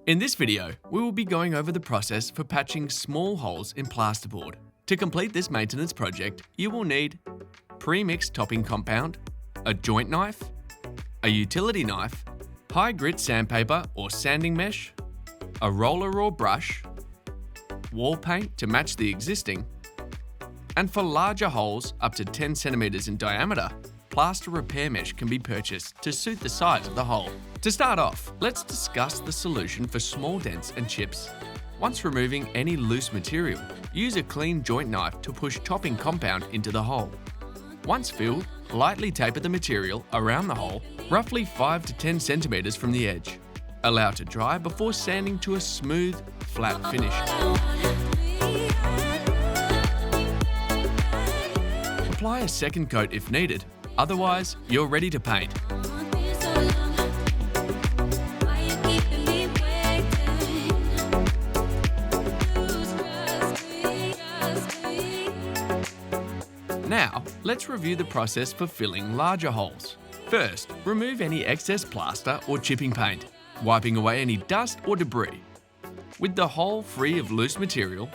In this video, we will be going over the process for patching small holes in plasterboard. To complete this maintenance project, you will need premixed topping compound, a joint knife, a utility knife, high grit sandpaper or sanding mesh, a roller or brush, wall paint to match the existing, and for larger holes up to 10 centimetres in diameter, plaster repair mesh can be purchased to suit the size of the hole. To start off, let's discuss the solution for small dents and chips. Once removing any loose material, use a clean joint knife to push topping compound into the hole. Once filled, lightly taper the material around the hole, roughly 5 to 10 centimetres from the edge. Allow to dry before sanding to a smooth, flat finish. Apply a second coat if needed, otherwise you're ready to paint. Now, let's review the process for filling larger holes. First, remove any excess plaster or chipping paint, wiping away any dust or debris. With the hole free of loose material,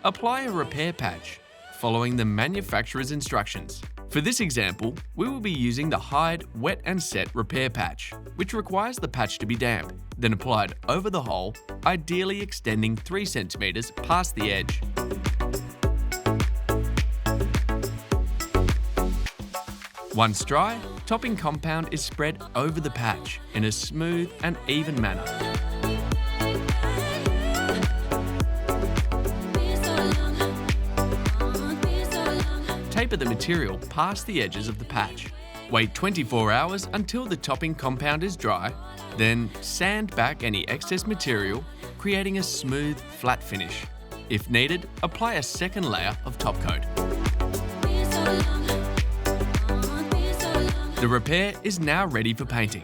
apply a repair patch, following the manufacturer's instructions. For this example, we will be using the Hyde Wet and Set repair patch, which requires the patch to be damp, then applied over the hole, ideally extending 3 centimetres past the edge. Once dry, topping compound is spread over the patch in a smooth and even manner. Taper the material past the edges of the patch. Wait 24 hours until the topping compound is dry, then sand back any excess material, creating a smooth, flat finish. If needed, apply a second layer of top coat. The repair is now ready for painting.